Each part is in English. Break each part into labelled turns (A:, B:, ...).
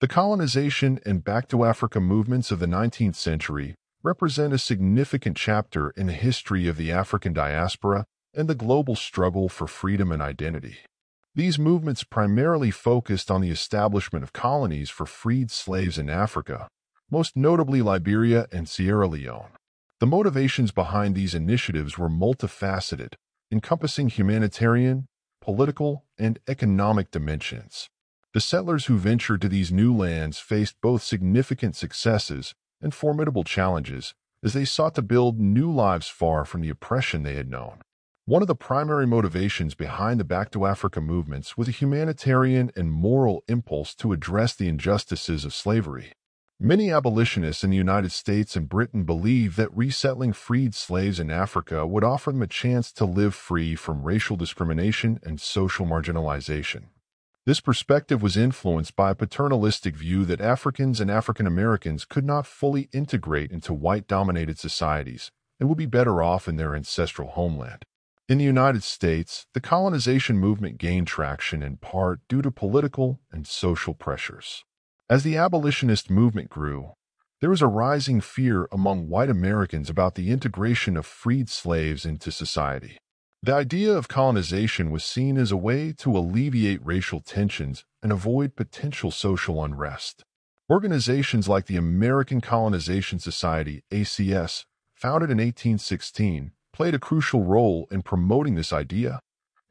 A: The colonization and back-to-Africa movements of the 19th century represent a significant chapter in the history of the African diaspora and the global struggle for freedom and identity. These movements primarily focused on the establishment of colonies for freed slaves in Africa, most notably Liberia and Sierra Leone. The motivations behind these initiatives were multifaceted, encompassing humanitarian, political, and economic dimensions. The settlers who ventured to these new lands faced both significant successes and formidable challenges as they sought to build new lives far from the oppression they had known. One of the primary motivations behind the Back to Africa movements was a humanitarian and moral impulse to address the injustices of slavery. Many abolitionists in the United States and Britain believed that resettling freed slaves in Africa would offer them a chance to live free from racial discrimination and social marginalization. This perspective was influenced by a paternalistic view that Africans and African Americans could not fully integrate into white-dominated societies and would be better off in their ancestral homeland. In the United States, the colonization movement gained traction in part due to political and social pressures. As the abolitionist movement grew, there was a rising fear among white Americans about the integration of freed slaves into society. The idea of colonization was seen as a way to alleviate racial tensions and avoid potential social unrest. Organizations like the American Colonization Society, ACS, founded in 1816, played a crucial role in promoting this idea,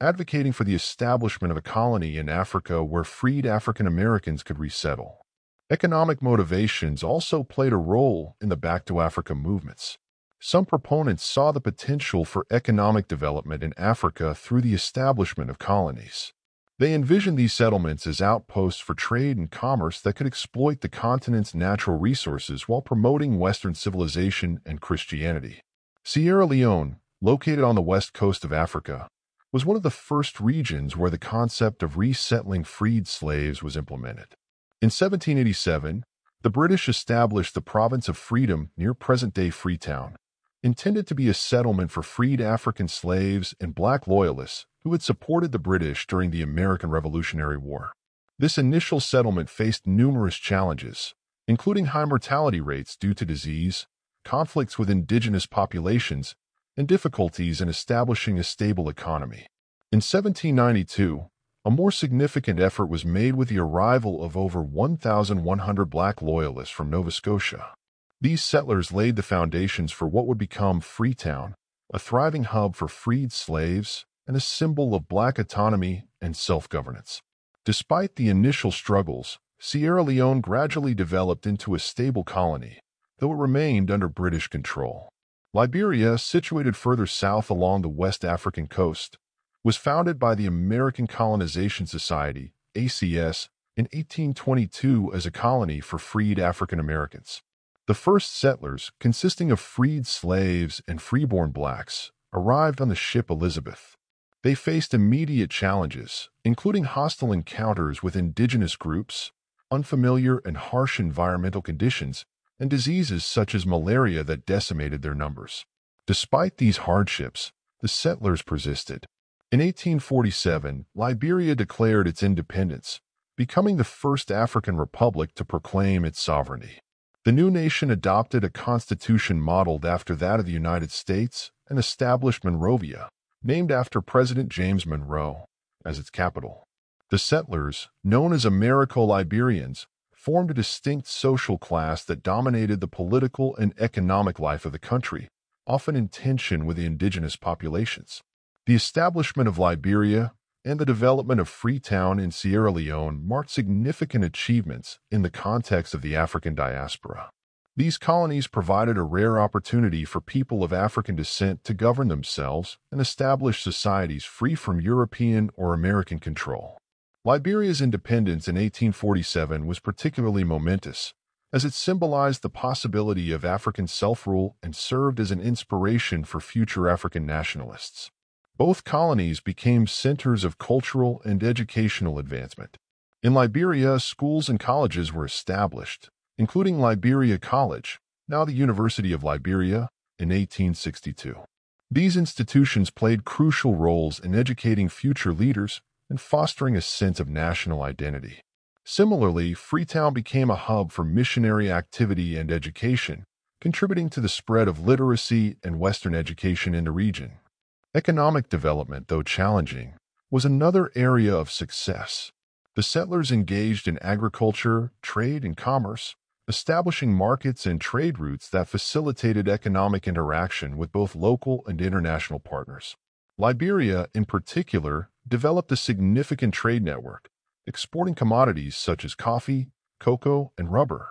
A: advocating for the establishment of a colony in Africa where freed African Americans could resettle. Economic motivations also played a role in the Back to Africa movements. Some proponents saw the potential for economic development in Africa through the establishment of colonies. They envisioned these settlements as outposts for trade and commerce that could exploit the continent's natural resources while promoting Western civilization and Christianity. Sierra Leone, located on the west coast of Africa, was one of the first regions where the concept of resettling freed slaves was implemented. In 1787, the British established the Province of Freedom near present-day Freetown, intended to be a settlement for freed African slaves and black loyalists who had supported the British during the American Revolutionary War. This initial settlement faced numerous challenges, including high mortality rates due to disease, conflicts with indigenous populations, and difficulties in establishing a stable economy. In 1792, a more significant effort was made with the arrival of over 1,100 black loyalists from Nova Scotia. These settlers laid the foundations for what would become Freetown, a thriving hub for freed slaves and a symbol of black autonomy and self-governance. Despite the initial struggles, Sierra Leone gradually developed into a stable colony, though it remained under British control. Liberia, situated further south along the West African coast, was founded by the American Colonization Society, ACS, in 1822 as a colony for freed African Americans. The first settlers, consisting of freed slaves and freeborn blacks, arrived on the ship Elizabeth. They faced immediate challenges, including hostile encounters with indigenous groups, unfamiliar and harsh environmental conditions, and diseases such as malaria that decimated their numbers. Despite these hardships, the settlers persisted. In 1847, Liberia declared its independence, becoming the first African republic to proclaim its sovereignty. The new nation adopted a constitution modeled after that of the United States and established Monrovia, named after President James Monroe, as its capital. The settlers, known as Americo-Liberians, formed a distinct social class that dominated the political and economic life of the country, often in tension with the indigenous populations. The establishment of Liberia and the development of Freetown in Sierra Leone marked significant achievements in the context of the African diaspora. These colonies provided a rare opportunity for people of African descent to govern themselves and establish societies free from European or American control. Liberia's independence in 1847 was particularly momentous, as it symbolized the possibility of African self-rule and served as an inspiration for future African nationalists. Both colonies became centers of cultural and educational advancement. In Liberia, schools and colleges were established, including Liberia College, now the University of Liberia, in 1862. These institutions played crucial roles in educating future leaders and fostering a sense of national identity. Similarly, Freetown became a hub for missionary activity and education, contributing to the spread of literacy and Western education in the region. Economic development, though challenging, was another area of success. The settlers engaged in agriculture, trade, and commerce, establishing markets and trade routes that facilitated economic interaction with both local and international partners. Liberia, in particular, developed a significant trade network, exporting commodities such as coffee, cocoa, and rubber.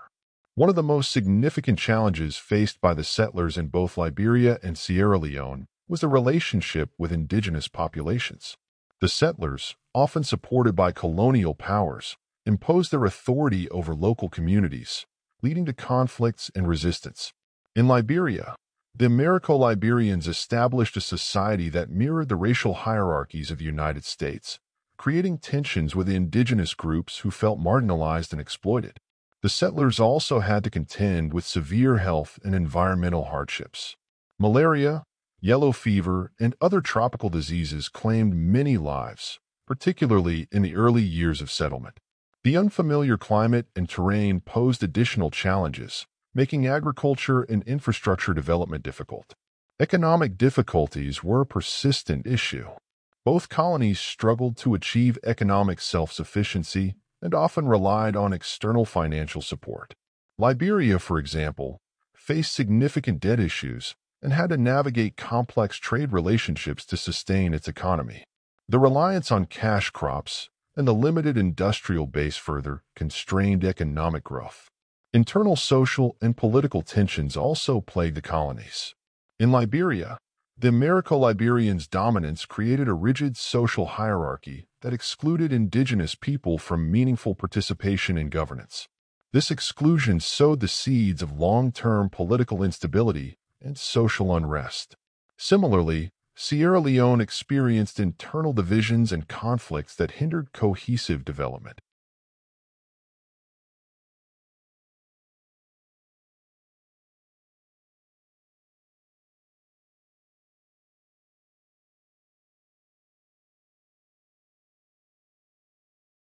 A: One of the most significant challenges faced by the settlers in both Liberia and Sierra Leone was the relationship with indigenous populations. The settlers, often supported by colonial powers, imposed their authority over local communities, leading to conflicts and resistance. In Liberia, the Americo-Liberians established a society that mirrored the racial hierarchies of the United States, creating tensions with the indigenous groups who felt marginalized and exploited. The settlers also had to contend with severe health and environmental hardships. Malaria, yellow fever, and other tropical diseases claimed many lives, particularly in the early years of settlement. The unfamiliar climate and terrain posed additional challenges, making agriculture and infrastructure development difficult. Economic difficulties were a persistent issue. Both colonies struggled to achieve economic self-sufficiency and often relied on external financial support. Liberia, for example, faced significant debt issues and had to navigate complex trade relationships to sustain its economy. The reliance on cash crops and the limited industrial base further constrained economic growth. Internal social and political tensions also plagued the colonies. In Liberia, the Americo-Liberians' dominance created a rigid social hierarchy that excluded indigenous people from meaningful participation in governance. This exclusion sowed the seeds of long-term political instability and social unrest. Similarly, Sierra Leone experienced internal divisions and conflicts that hindered cohesive development.